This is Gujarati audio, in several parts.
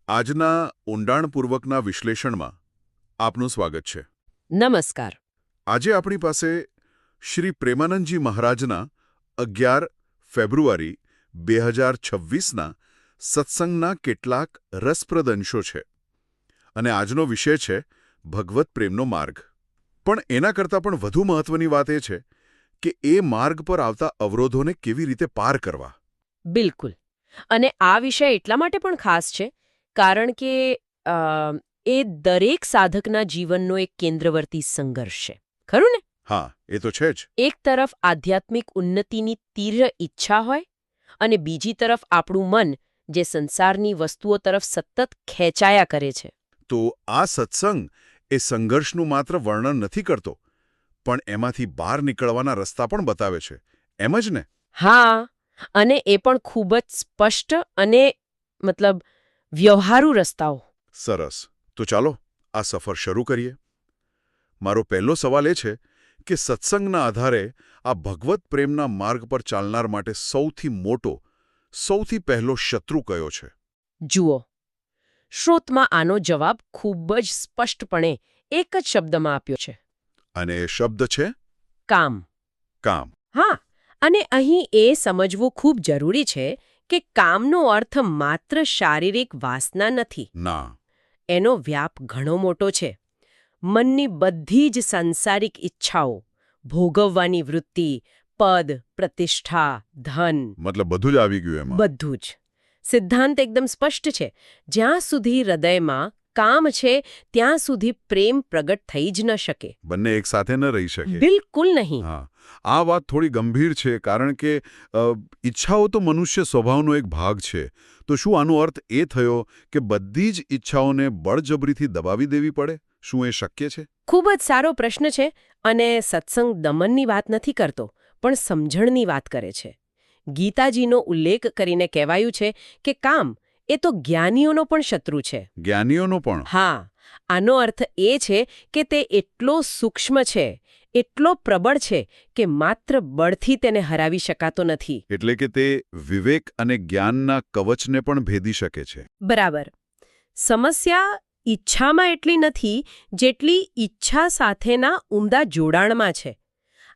આજના ઊંડાણપૂર્વકના વિશ્લેષણમાં આપનું સ્વાગત છે. નમસ્કાર. આજે આપણી પાસે શ્રી પ્રેમાનંદજી મહારાજના 11 ફેબ્રુઆરી 2026ના સત્સંગના કેટલાક રસપ્રદ અંશો છે અને આજનો વિષય છે ભગવત પ્રેમનો માર્ગ. પણ એના કરતાં પણ વધુ મહત્વની વાત એ છે કે એ માર્ગ પર આવતા અવરોધોને કેવી રીતે પાર કરવા. બિલકુલ. અને આ વિષય એટલા માટે પણ ખાસ છે કારણ કે એ દરેક સાધકના જીવનનો એક કેન્દ્રવર્તી સંઘર્ષ છે. ખરું ને? હા, એ તો છે જ. એક તરફ આધ્યાત્મિક ઉન્નતિની તીવ્ર ઈચ્છા હોય અને બીજી તરફ આપણું મન જે સંસારની વસ્તુઓ તરફ સતત ખેંચાયા કરે છે. તો આ સત્સંગ એ સંઘર્ષનું માત્ર વર્ણન નથી કરતો, પણ એમાંથી બહાર નીકળવાના રસ્તા પણ બતાવે છે. એમ જ ને? હા, અને એ પણ ખૂબ જ સ્પષ્ટ અને વ્યવહારુ રસ્તાઓ. સરસ. તો ચાલો આ સફર શરૂ કરીએ. મારો પહેલો સવાલ એ છે કે સત્સંગના આધારે આ ભગવત પ્રેમના માર્ગ પર ચાલનાર માટે સૌથી મોટો, સૌથી પહેલો શત્રુ કયો છે? જુઓ, શ્રોતમાં આનો જવાબ ખૂબ જ સ્પષ્ટપણે એક જ શબ્દમાં આપ્યો છે. અને એ શબ્દ છે કામ. કામ. હા, અને અહીં એ સમજવું ખૂબ જરૂરી છે કે કામનો અર્થ માત્ર શારીરિક વાસના નથી. ના. એનો વ્યાપ ઘણો મોટો છે. મનની બધી જ સાંસારિક ઈચ્છાઓ, ભોગવવાની વૃત્તિ, પદ, પ્રતિષ્ઠા, ધન, મતલબ બધું જ આવી ગયું એમાં. બધું જ. સિદ્ધાંત એકદમ સ્પષ્ટ છે. જ્યાં સુધી હૃદયમાં કામ છે ત્યાં સુધી પ્રેમ પ્રગટ થઈ જ ન શકે. બંને એક સાથે ન રહી શકે. બિલકુલ નહીં. હા, આ વાત થોડી ગંભીર છે કારણ કે ઈચ્છાઓ તો મનુષ્ય સ્વભાવનો એક ભાગ છે. તો શું આનો અર્થ એ થયો કે બધી જ ઈચ્છાઓને બળજબરીથી દબાવી દેવી પડે? શું એ શક્ય છે? ખૂબ જ સારો પ્રશ્ન છે. અને સત્સંગ દમનની વાત નથી કરતો, પણ સમજણની વાત કરે છે. ગીતાજીનો ઉલ્લેખ કરીને કહેવાયું છે કે કામ એ તો જ્ઞાનીઓનો પણ શત્રુ છે. જ્ઞાનીઓનો પણ? હા, આનો અર્થ એ છે કે તે એટલો સૂક્ષ્મ છે, એટલો પ્રબળ છે કે માત્ર બળથી તેને હરાવી શકાતો નથી. એટલે કે તે વિવેક અને જ્ઞાનના કવચને પણ ભેદી શકે છે. બરાબર. સમસ્યા ઈચ્છામાં એટલી નથી જેટલી ઈચ્છા સાથેના ઊંડા જોડાણમાં છે.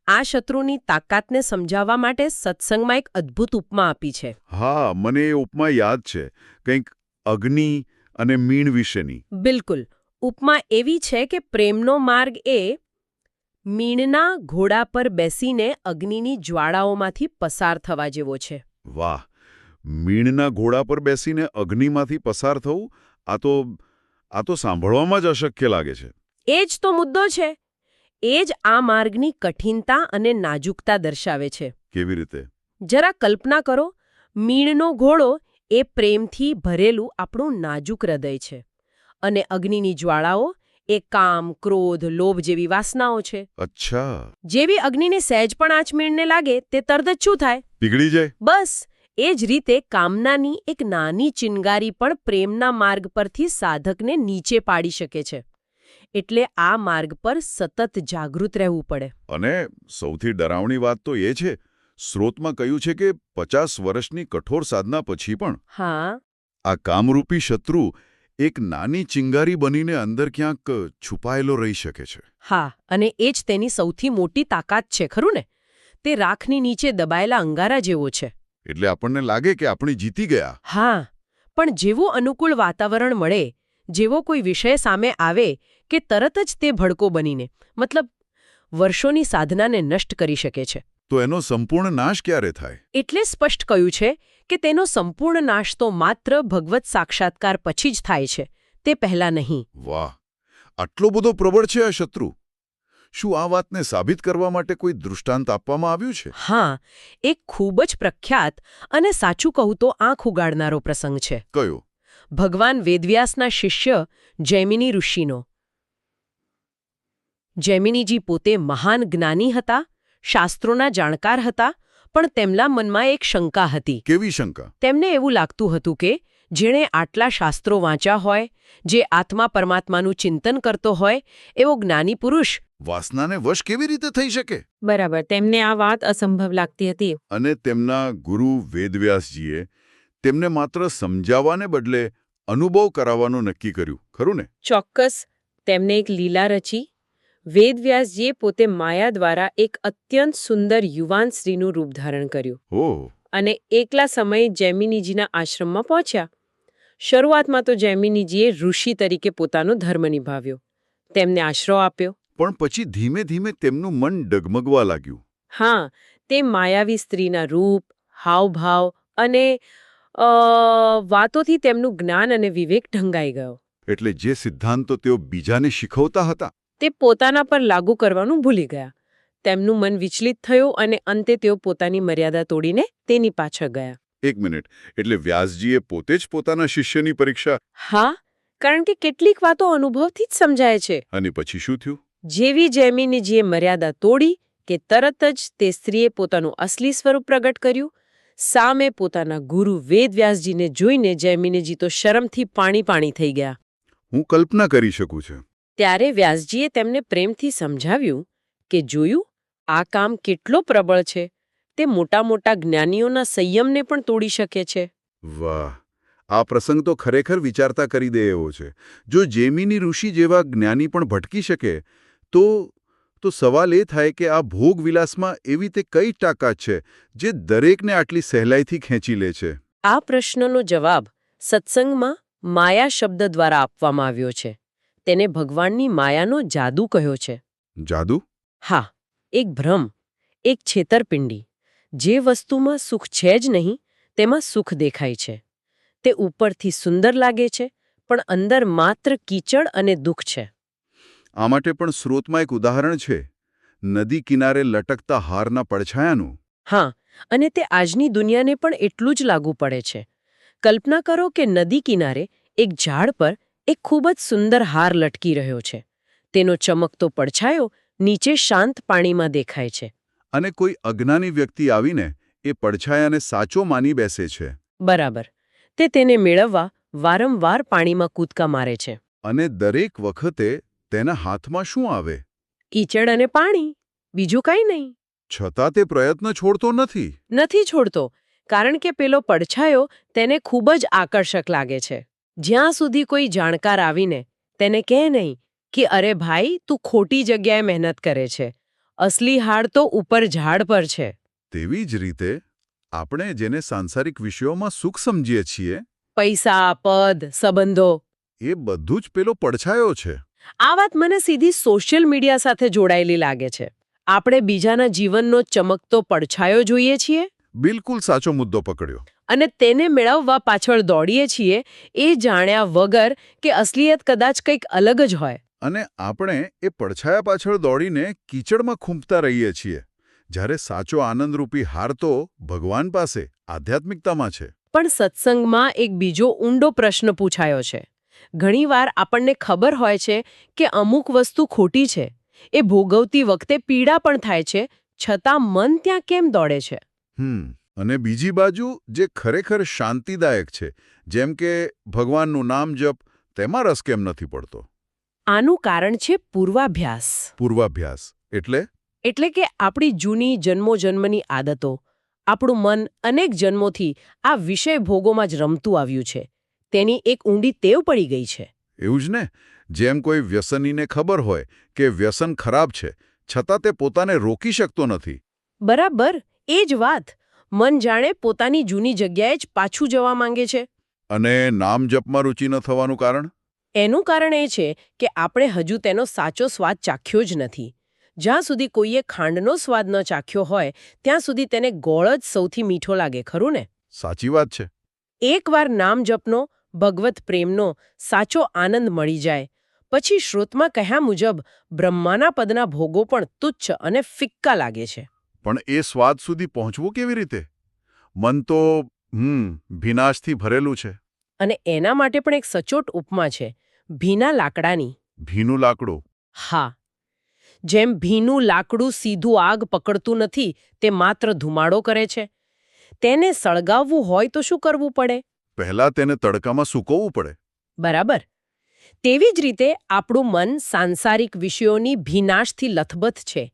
આ શત્રુની તાકાતને સમજાવવા માટે સત્સંગમાં એક અદ્ભુત ઉપમા આપી છે. હા, મને એ ઉપમા યાદ છે. કંઈક અગ્નિ અને મીણ વિશેની. બિલકુલ. ઉપમા એવી છે કે પ્રેમનો માર્ગ એ મીણના ઘોડા પર બેસીને અગ્નિની જ્વાળાઓમાંથી પસાર થવા જેવો છે. વાહ! મીણના ઘોડા પર બેસીને અગ્નિમાંથી પસાર થવું, આ તો સાંભળવામાં જ અશક્ય લાગે છે. એ જ તો મુદ્દો છે. એ જ આ માર્ગની કઠિનતા અને નાજુકતા દર્શાવે છે. કેવી રીતે? જરા કલ્પના કરો, મીણનો ઘોડો એ પ્રેમથી ભરેલું આપણું નાજુક હૃદય છે અને અગ્નિની જ્વાળાઓ એ કામ, ક્રોધ, લોભ જેવી વાસનાઓ છે. અચ્છા. જેવી અગ્નિને સહેજ પણ આંચ મીણને લાગે તે તરત જ શું થાય? પીગળી જાય. બસ એ જ રીતે કામનાની એક નાની ચિનગારી પણ પ્રેમના માર્ગ પરથી સાધકને નીચે પાડી શકે છે. એટલે આ માર્ગ પર સતત જાગૃત રહેવું પડે. અને સૌથી ડરાવણી વાત તો એ છે, સ્રોતમાં કહ્યું છે કે 50 વર્ષની કઠોર સાધના પછી પણ હા, આ કામરૂપી શત્રુ એક નાની ચિંગારી બનીને અંદર ક્યાંક છુપાયેલો રહી શકે છે. હા, અને એ જ તેની સૌથી મોટી તાકાત છે, ખરું ને? તે રાખની નીચે દબાયેલા અંગારા જેવો છે. એટલે આપણને લાગે કે આપણે જીતી ગયા. હા, પણ જેવું અનુકૂળ વાતાવરણ મળે, જેવો કોઈ વિષય સામે આવે કે તરત જ તે ભડકો બનીને વર્ષોની સાધનાને નષ્ટ કરી શકે છે. તો એનો સંપૂર્ણ નાશ ક્યારે થાય? એટલે સ્પષ્ટ કહ્યું છે કે તેનો સંપૂર્ણ નાશ તો માત્ર ભગવત સાક્ષાત્કાર પછી જ થાય છે, તે પહેલા નહીં. વાહ! આટલો બધો પ્રબળ છે આ શત્રુ. શું આ વાતને સાબિત કરવા માટે કોઈ દૃષ્ટાંત આપવામાં આવ્યું છે? હા, એક ખૂબ જ પ્રખ્યાત અને સાચું કહું તો આંખ ઉગાડનારો પ્રસંગ છે. કયો? ભગવાન વેદવ્યાસના શિષ્ય જૈમિની ઋષિનો. જૈમિનીજી પોતે મહાન જ્ઞાની હતા, શાસ્ત્રોના જાણકાર હતા, પણ તેમના મનમાં એક શંકા હતી. કેવી શંકા? તેમને એવું લાગતું હતું કે જેણે આટલા શાસ્ત્રો વાંચ્યા હોય, જે આત્મા પરમાત્માનું ચિંતન કરતો હોય, એવો જ્ઞાની પુરુષ વાસનાને વશ કેવી રીતે થઈ શકે? બરાબર, તેમને આ વાત અસંભવ લાગતી હતી. અને તેમના ગુરુ વેદવ્યાસજીએ તેમને માત્ર સમજાવવાને બદલે અનુભવ કરાવવાનું નક્કી કર્યું, ખરું ને? ચોક્કસ. તેમને એક લીલા રચી. વેદવ્યાસજીએ પોતે માયા દ્વારા એક અત્યંત સુંદર યુવાન સ્ત્રીનું રૂપ ધારણ કર્યું ઓહ, અને એકલા સમયે જૈમિનીજીના આશ્રમમાં પહોંચ્યા. શરૂઆતમાં તો જૈમિનીજીએ ઋષિ તરીકે પોતાનો ધર્મ નિભાવ્યો, તેમને આશરો આપ્યો. પણ પછી ધીમે ધીમે તેમનું મન ડગમગવા લાગ્યું. હા, તે માયાવી સ્ત્રીના રૂપ, હાવભાવ અને વાતોથી તેમનું જ્ઞાન અને વિવેક ઢંગાઈ ગયો. એટલે જે સિદ્ધાંતો તેઓ બીજાને શીખવતા હતા તે પોતાના પર લાગુ કરવાનું ભૂલી ગયા. તેમનું મન વિચલિત થયું અને અંતે તેઓ પોતાની મર્યાદા તોડીને તેની પાછળ ગયા. એક મિનિટ, એટલે વ્યાસજીએ પોતે જ પોતાના શિષ્યની પરીક્ષા? હા, કારણ કે કેટલીક વાતો અનુભવથી જ સમજાય છે. અને પછી શું થયું? જેવી જૈમિનીજીએ મર્યાદા તોડી કે તરત જ તે સ્ત્રીએ પોતાનું અસલી સ્વરૂપ પ્રગટ કર્યું. સામે પોતાના ગુરુ વેદવ્યાસજીને જોઈને જૈમિનીજી તો શરમથી પાણી થઈ ગયા. હું કલ્પના કરી શકું છું. ત્યારે વ્યાસજીએ તેમને પ્રેમથી સમજાવ્યું કે જોયું, આ કામ કેટલો પ્રબળ છે. તે મોટા મોટા જ્ઞાનીઓના સંયમને પણ તોડી શકે છે. વાહ, આ પ્રસંગ તો ખરેખર વિચારતા કરી દે એવો છે. જો જૈમિની ઋષિ જેવા જ્ઞાની પણ ભટકી શકે તો સવાલ એ થાય કે આ ભોગવિલાસમાં એવી તે કઈ તાકાત છે જે દરેકને આટલી સહેલાઈથી ખેંચી લે છે? આ પ્રશ્નનો જવાબ સત્સંગમાં માયા શબ્દ દ્વારા આપવામાં આવ્યો છે. તેને ભગવાનની માયાનો જાદુ કહ્યો છે. જાદુ? હા, એક ભ્રમ, એક છેતરપિંડી. જે વસ્તુમાં સુખ છે જ નહીં તેમાં સુખ દેખાય છે. તે ઉપરથી સુંદર લાગે છે પણ અંદર માત્ર કીચડ અને દુઃખ છે. આ માટે પણ સ્રોતમાં એક ઉદાહરણ છે, નદી કિનારે લટકતા હારના પડછાયાનું. હા, અને તે આજની દુનિયાને પણ એટલું જ લાગુ પડે છે. કલ્પના કરો કે નદી કિનારે એક ઝાડ પર એક ખૂબ જ સુંદર હાર લટકી રહ્યો છે. તેનો ચમકતો પડછાયો નીચે શાંત પાણીમાં દેખાય છે. અને કોઈ અજ્ઞાની વ્યક્તિ આવીને એ પડછાયાને સાચો માની બેસે છે. બરાબર. તે તેને મેળવવા વારંવાર પાણીમાં કૂદકા મારે છે. અને દરેક વખતે તેના હાથમાં શું આવે? કીચડ અને પાણી, બીજું કંઈ નહીં. છતાં તે પ્રયત્ન છોડતો નથી છોડતો, કારણ કે પેલો પડછાયો તેને ખૂબ જ આકર્ષક લાગે છે. જ્યાં સુધી કોઈ જાણકાર આવીને તેને કહે નહીં કે અરે ભાઈ, તું ખોટી જગ્યાએ મહેનત કરે છે, અસલી હાડ તો ઉપર ઝાડ પર છે. તેવી જ રીતે આપણે જેને સાંસારિક વિષયોમાં સુખ સમજીએ છીએ, પૈસા, પદ, સંબંધો, એ બધું જ પેલો પડછાયો છે. આ વાત મને સીધી સોશિયલ મીડિયા સાથે જોડાયેલી લાગે છે. આપણે બીજાના જીવનનો ચમકતો પડછાયો જોઈએ છીએ, બિલકુલ સાચો મુદ્દો પકડ્યો. અને તેને મેળવવા પાછળ દોડીએ છીએ એ જાણ્યા વગર કે અસલિયત કદાચ કંઈક અલગ જ હોય. અને આપણે એ પડછાયા પાછળ દોડીને કીચડમાં ખૂંપતા રહીએ છીએ, જ્યારે સાચો આનંદરૂપી હાર તો ભગવાન પાસે, આધ્યાત્મિકતામાં છે. પણ સત્સંગમાં એક બીજો ઊંડો પ્રશ્ન પૂછાયો છે. ઘણીવાર આપણને ખબર હોય છે કે અમુક વસ્તુ ખોટી છે, એ ભોગવતી વખતે પીડા પણ થાય છે, છતાં મન ત્યાં કેમ દોડે છે? અને બીજી બાજુ જે ખરેખર શાંતિદાયક છે, જેમ કે ભગવાનનું નામ જપ, તેમાં રસ કેમ નથી પડતો? આનું કારણ છે પૂર્વાભ્યાસ. પૂર્વાભ્યાસ એટલે કે આપણી જૂની જન્મોજન્મની આદતો. આપણું મન અનેક જન્મોથી આ વિષય ભોગોમાં જ રમતું આવ્યું છે. તેની એક ઊંડી ટેવ પડી ગઈ છે. એવું જ ને, જેમ કોઈ વ્યસનીને ખબર હોય કે વ્યસન ખરાબ છે, છતાં તે પોતાને રોકી શકતો નથી. બરાબર, એ જ વાત. મન જાણે પોતાની જૂની જગ્યાએ જ પાછું જવા માંગે છે. અને નામ જપમાં રુચિ ન થવાનું કારણ? એનું કારણ એ છે કે આપણે હજુ તેનો સાચો સ્વાદ ચાખ્યો જ નથી. જ્યાં સુધી કોઈએ ખાંડનો સ્વાદ ન ચાખ્યો હોય ત્યાં સુધી તેને ગોળ જ સૌથી મીઠો લાગે, ખરું ને? સાચી વાત છે. એકવાર નામ જપનો, ભગવત પ્રેમનો સાચો આનંદ મળી જાય પછી શ્રોતમાં કહ્યા મુજબ બ્રહ્માના પદના ભોગો પણ તુચ્છ અને ફિક્કા લાગે છે. પણ એ સ્વાદ સુધી પહોંચવું કેવી રીતે? મન તો ભીનાશથી ભરેલું છે. અને એના માટે પણ એક સચોટ ઉપમા છે, ભીના લાકડાની. ભીનું લાકડું? હા. જેમ ભીનું લાકડું સીધું આગ પકડતું નથી, તે માત્ર ધુમાડો કરે છે. તેને સળગાવવું હોય તો શું કરવું પડે? પહેલા તેને તડકામાં સૂકવવું પડે. બરાબર. તેવી જ રીતે આપણું મન સાંસારિક વિષયોની ભીનાશથી લથબથ છે.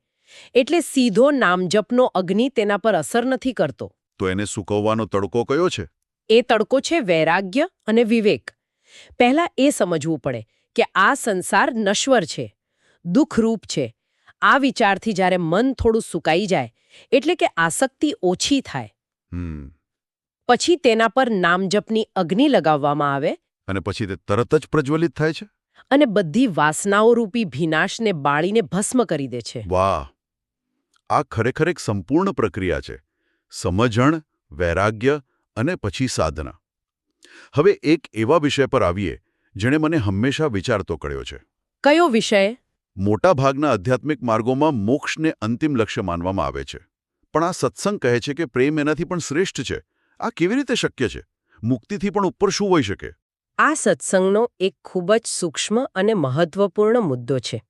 એટલે સીધો નામજપનો અગ્નિ તેના પર અસર નથી કરતો. તો એને સૂકવવાનો તડકો કયો છે? એ તડકો છે વૈરાગ્ય અને વિવેક. પહેલા એ સમજવું પડે કે આ સંસાર નશ્વર છે, દુઃખરૂપ છે. આ વિચારથી જ્યારે મન થોડું સુકાઈ જાય, એટલે કે આસક્તિ ઓછી થાય, હમ પછી તેના પર નામજપની અગ્નિ લગાવવામાં આવે અને પછી તે તરત જ પ્રજ્વલિત થાય છે. અને બધી વાસનાઓરૂપી ભીનાશને બાળીને ભસ્મ કરી દે છે. વાહ! આ ખરેખર એક સંપૂર્ણ પ્રક્રિયા છે. સમજણ, વૈરાગ્ય અને પછી સાધના. હવે એક એવા વિષય પર આવીએ જેણે મને હંમેશા વિચારતો કર્યો છે. કયો વિષય? મોટાભાગના આધ્યાત્મિક માર્ગોમાં મોક્ષને અંતિમ લક્ષ્ય માનવામાં આવે છે. પણ આ સત્સંગ કહે છે કે પ્રેમ એનાથી પણ શ્રેષ્ઠ છે. આ કેવી રીતે શક્ય છે? મુક્તિથી પણ ઉપર શું હોઈ શકે? આ સત્સંગનો એક ખૂબ જ સૂક્ષ્મ અને મહત્વપૂર્ણ મુદ્દો છે.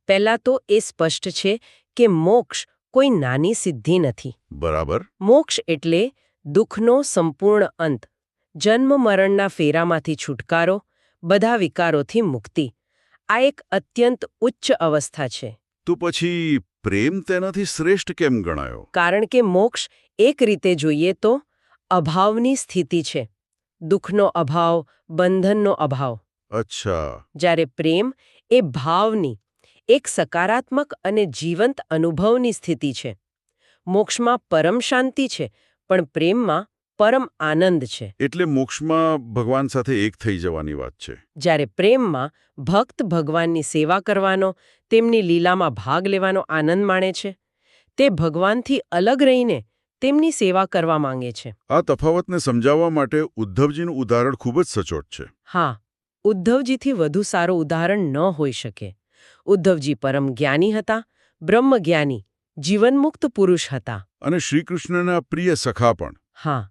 પહેલાં તો એ સ્પષ્ટ છે કે મોક્ષ કોઈ નાની સિદ્ધિ નથી. બરાબર. મોક્ષ એટલે દુઃખનો સંપૂર્ણ અંત, જન્મ મરણના ફેરામાંથી છુટકારો, બધા વિકારોથી મુક્તિ. આ એક અત્યંત ઉચ્ચ અવસ્થા છે. તો પછી પ્રેમ તેનાથી શ્રેષ્ઠ કેમ ગણાયો? કારણ કે મોક્ષ એક રીતે જોઈએ તો અભાવની સ્થિતિ છે. દુઃખનો અભાવ, બંધનનો અભાવ. અચ્છા. જ્યારે પ્રેમ એ ભાવની, એક સકારાત્મક અને જીવંત અનુભવની સ્થિતિ છે. મોક્ષમાં પરમ શાંતિ છે, પણ પ્રેમમાં પરમ આનંદ છે. એટલે મોક્ષમાં ભગવાન સાથે એક થઈ જવાની વાત છે. જ્યારે પ્રેમમાં ભક્ત ભગવાનની સેવા કરવાનો, તેમની લીલામાં ભાગ લેવાનો આનંદ માણે છે. તે ભગવાનથી અલગ રહીને તેમની સેવા કરવા માંગે છે. આ તફાવતને સમજાવવા માટે ઉદ્ધવજીનું ઉદાહરણ ખૂબ જ સચોટ છે. હા, ઉદ્ધવજીથી વધુ સારું ઉદાહરણ ન હોઈ શકે. ઉદ્ધવજી પરમ જ્ઞાની હતા, બ્રહ્મજ્ઞાની, જીવનમુક્ત પુરુષ હતા. અને શ્રીકૃષ્ણના પ્રિય સખા પણ. હા,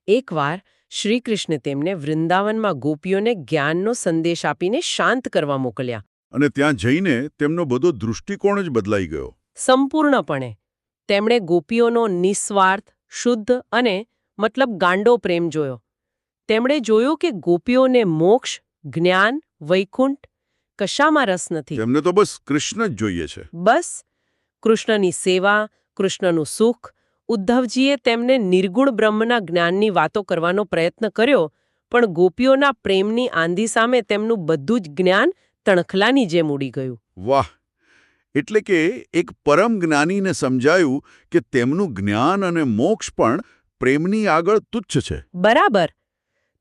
એકવાર શ્રીકૃષ્ણે તેમને વૃંદાવનમાં ગોપીઓને જ્ઞાનનો સંદેશ આપીને શાંત કરવા મોકલ્યા. અને ત્યાં જઈને તેમનો બધો દૃષ્ટિકોણ જ બદલાઈ ગયો. સંપૂર્ણપણે. તેમણે ગોપીઓનો નિસ્વાર્થ, શુદ્ધ અને મતલબ ગાંડો પ્રેમ જોયો. તેમણે જોયું કે ગોપીઓને મોક્ષ, જ્ઞાન, વૈકુંઠ કશામાં રસ નથી. તેમને તો બસ કૃષ્ણ જ જોઈએ છે. બસ કૃષ્ણની સેવા, કૃષ્ણનું સુખ. ઉદ્ધવજીએ તેમને નિર્ગુણ બ્રહ્મના જ્ઞાનની વાતો કરવાનો પ્રયત્ન કર્યો, પણ ગોપીઓના પ્રેમની આંધી સામે તેમનું બધું જ જ્ઞાન તણખલાની જેમ ઉડી ગયું. વાહ! એટલે કે એક પરમ જ્ઞાનીને સમજાયું કે તેમનું જ્ઞાન અને મોક્ષ પણ પ્રેમની આગળ તુચ્છ છે. બરાબર.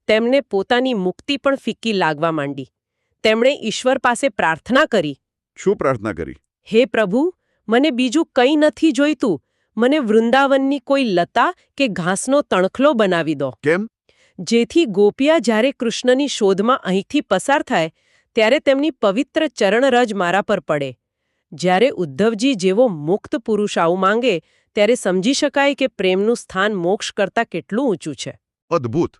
તેમને પોતાની મુક્તિ પણ ફિક્કી લાગવા માંડી. તેમણે ઈશ્વર પાસે પ્રાર્થના કરી. શું પ્રાર્થના કરી? હે પ્રભુ, મને બીજું કંઈ નથી જોઈતું. મને વૃંદાવનની કોઈ લતા કે ઘાસનો તણખલો બનાવી દો. કેમ? જેથી ગોપિયા જ્યારે કૃષ્ણની શોધમાં અહીંથી પસાર થાય ત્યારે તેમની પવિત્ર ચરણરજ મારા પર પડે. જ્યારે ઉદ્ધવજી જેવો મુક્ત પુરુષ આવું માંગે ત્યારે સમજી શકાય કે પ્રેમનું સ્થાન મોક્ષ કરતાં કેટલું ઊંચું છે. અદ્ભુત.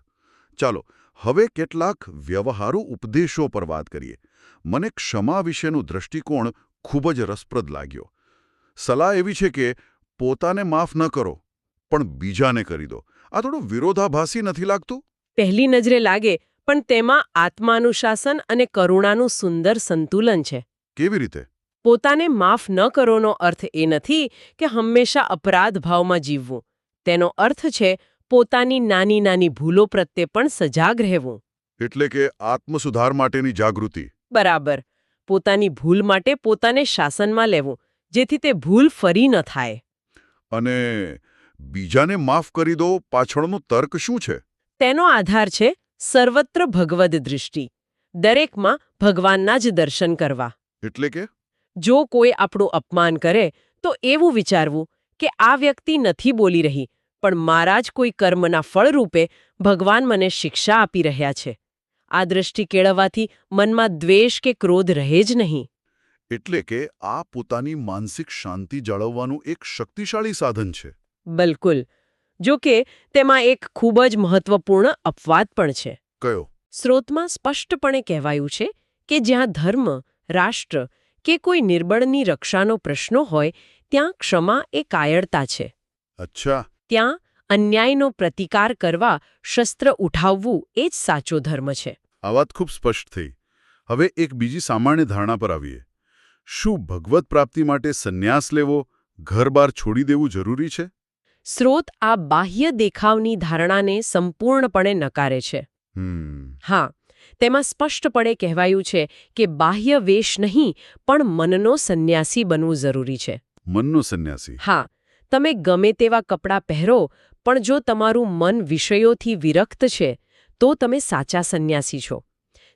ચાલો હવે કેટલાક વ્યવહારુ ઉપદેશો પર વાત કરીએ. મને ક્ષમા વિશેનું દૃષ્ટિકોણ ખૂબ જ રસપ્રદ લાગ્યો. સલાહ એવી છે કે પોતાને માફ ન કરો, પણ બીજાને કરી દો. આ થોડું વિરોધાભાસી નથી લાગતું? પહેલી નજરે લાગે, પણ તેમાં આત્માનુશાસન અને કરુણાનું સુંદર સંતુલન છે. કેવી રીતે? પોતાને માફ ન કરોનો અર્થ એ નથી કે હંમેશા અપરાધ ભાવમાં જીવવું. તેનો અર્થ છે પોતાની નાની નાની ભૂલો પ્રત્યે પણ સજાગ રહેવું. એટલે કે આત્મસુધાર માટેની જાગૃતિ. બરાબર. પોતાની ભૂલ માટે પોતાને શાસનમાં લેવું, જેથી તે ભૂલ ફરી ન થાય. અને બીજાને માફ કરી દો પાછળનો તર્ક શું છે? તેનો આધાર છે સર્વત્ર ભગવદ દૃષ્ટિ. દરેકમાં ભગવાનના જ દર્શન કરવા. એટલે કે જો કોઈ આપણું અપમાન કરે તો એવું વિચારવું કે આ વ્યક્તિ નથી બોલી રહી, પણ મારા જ કોઈ કર્મના ફળરૂપે ભગવાન મને શિક્ષા આપી રહ્યા છે. આ દૃષ્ટિ કેળવવાથી મનમાં દ્વેષ કે ક્રોધ રહે જ નહીં. એટલે કે આ પોતાની માનસિક શાંતિ જાળવવાનું એક શક્તિશાળી સાધન છે. બિલકુલ. જો કે તેમાં એક ખૂબ જ મહત્વપૂર્ણ અપવાદ પણ છે. કયો? સ્રોતમાં સ્પષ્ટપણે કહેવાયું છે કે જ્યાં ધર્મ, રાષ્ટ્ર કે કોઈ નિર્બળની રક્ષાનો પ્રશ્ન હોય ત્યાં ક્ષમા એ કાયરતા છે. અચ્છા. ત્યાં અન્યાયનો પ્રતિકાર કરવા શસ્ત્ર ઉઠાવવું એ જ સાચો ધર્મ છે. આ વાત ખૂબ સ્પષ્ટ થઈ. હવે એક બીજી સામાન્ય ધારણા પર આવીએ. શું ભગવત પ્રાપ્તિ માટે સંન્યાસ લેવો, ઘર-બાર છોડી દેવું જરૂરી છે? સ્રોત આ બાહ્ય દેખાવની ધારણાને સંપૂર્ણપણે નકારે છે. હા, તેમાં સ્પષ્ટપણે કહેવાયું છે કે બાહ્ય વેશ નહીં પણ મનનો સંન્યાસી બનવું જરૂરી છે. મનનો સંન્યાસી. હા, તમે ગમે તેવા કપડાં પહેરો પણ જો તમારું મન વિષયોથી વિરક્ત છે તો તમે સાચા સંન્યાસી છો.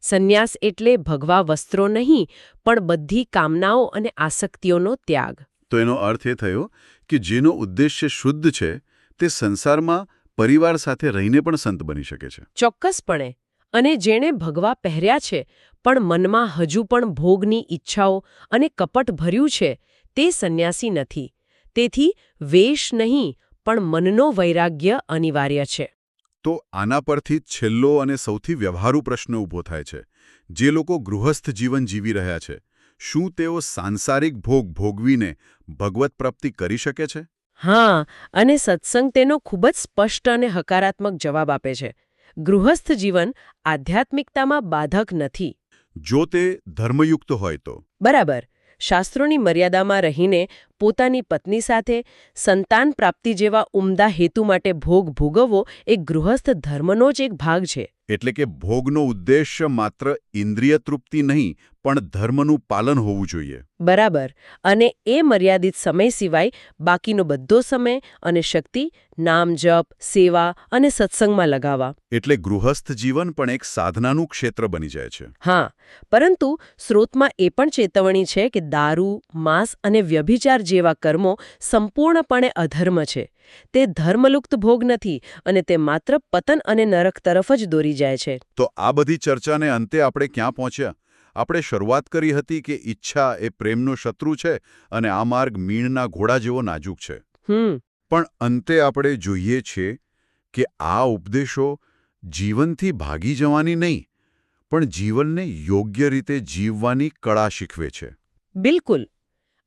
સંન્યાસ એટલે ભગવા વસ્ત્રો નહીં પણ બધી કામનાઓ અને આસક્તિઓનો ત્યાગ. તો એનો અર્થ એ થયો કે જેનો ઉદ્દેશ્ય શુદ્ધ છે તે સંસારમાં પરિવાર સાથે રહીને પણ સંત બની શકે છે. ચોક્કસપણે. અને જેણે ભગવા પહેર્યા છે પણ મનમાં હજુ પણ ભોગની ઈચ્છાઓ અને કપટ ભર્યું છે તે સંન્યાસી નથી. તેથી વેશ નહીં પણ મનનો વૈરાગ્ય અનિવાર્ય છે. તો આના પરથી છેલ્લો અને સૌથી વ્યવહારુ પ્રશ્ન ઊભો થાય છે. જે લોકો ગૃહસ્થ જીવન જીવી રહ્યા છે, શું તેઓ સાંસારિક ભોગ ભોગવીને ભગવત પ્રાપ્તિ કરી શકે છે? હા, અને સત્સંગ તેનો ખૂબ જ સ્પષ્ટ અને હકારાત્મક જવાબ આપે છે. ગૃહસ્થ જીવન આધ્યાત્મિકતામાં બાધક નથી. જો તે ધર્મયુક્ત હોય તો. બરાબર. શાસ્ત્રોની મર્યાદામાં રહીને પોતાની પત્ની સાથે સંતાન પ્રાપ્તિ જેવા ઉમદા હેતુ માટે ભોગ ભોગવવો એ ગૃહસ્થ ધર્મનો જ એક ભાગ છે. એટલે કે ભોગનો ઉદ્દેશ્ય માત્ર ઇન્દ્રિય તૃપ્તિ નહીં પણ ધર્મનું પાલન હોવું જોઈએ. બરાબર. અને એ મર્યાદિત સમય સિવાય બાકીનો બધો સમય અને શક્તિ નામ જપ, સેવા અને સત્સંગમાં લગાવવા. એટલે ગૃહસ્થ જીવન પણ એક સાધનાનું ક્ષેત્ર બની જાય છે. હા, પરંતુ સ્રોતમાં એ પણ ચેતવણી છે કે દારૂ, માંસ અને વ્યભિચાર જેવા કર્મો સંપૂર્ણપણે અધર્મ છે. તે ધર્મલુપ્ત ભોગ નથી અને તે માત્ર પતન અને નરક તરફ જ દોરી જાય છે. તો આ બધી ચર્ચાને અંતે આપણે ક્યાં પહોંચ્યા? આપણે શરૂઆત કરી હતી કે ઈચ્છા એ પ્રેમનો શત્રુ છે અને આ માર્ગ મીણના ઘોડા જેવો નાજુક છે. પણ અંતે આપણે જોઈએ છીએ કે આ ઉપદેશો જીવનથી ભાગી જવાની નહીં પણ જીવનને યોગ્ય રીતે જીવવાની કળા શીખવે છે. બિલકુલ.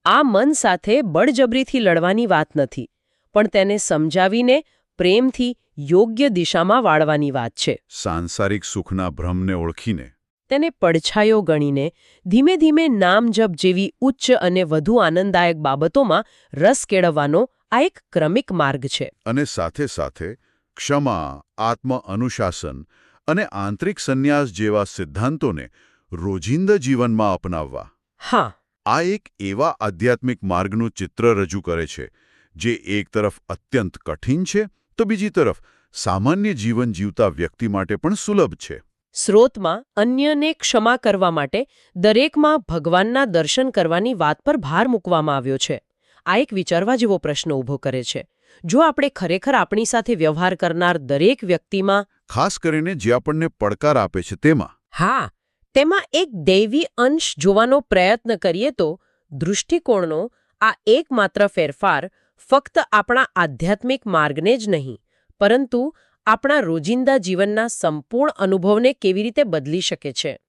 આ મન સાથે બળજબરીથી લડવાની વાત નથી પણ તેને સમજાવીને પ્રેમથી યોગ્ય દિશામાં વાળવાની વાત છે. સાંસારિક સુખના ભ્રમને ઓળખીને તેને પડછાયો ગણીને ધીમે ધીમે નામ જપ જેવી ઉચ્ચ અને વધુ આનંદદાયક બાબતોમાં રસ કેળવવાનો આ એક ક્રમિક માર્ગ છે. અને સાથે સાથે ક્ષમા, આત્મ-અનુશાસન અને આંતરિક સંન્યાસ જેવા સિદ્ધાંતોને રોજિંદા જીવનમાં અપનાવવા. હા, આ એક એવા આધ્યાત્મિક માર્ગનું ચિત્ર રજૂ કરે છે જે એક તરફ અત્યંત કઠિન છે તો બીજી તરફ સામાન્ય જીવન જીવતા વ્યક્તિ માટે પણ સુલભ છે. સ્રોતમાં અન્યને ક્ષમા કરવા માટે દરેકમાં ભગવાનના દર્શન કરવાની વાત પર ભાર મૂકવામાં આવ્યો છે. આ એક વિચારવા જેવો પ્રશ્ન ઊભો કરે છે. જો આપણે ખરેખર આપણી સાથે વ્યવહાર કરનાર દરેક વ્યક્તિમાં, ખાસ કરીને જે આપણને પડકાર આપે છે તેમાં એક દૈવી અંશ જોવાનો પ્રયત્ન કરીએ તો દૃષ્ટિકોણનો આ એકમાત્ર ફેરફાર ફક્ત આપણા આધ્યાત્મિક માર્ગને જ નહીં પરંતુ આપણા રોજિંદા જીવનના સંપૂર્ણ અનુભવને કેવી રીતે બદલી શકે છે.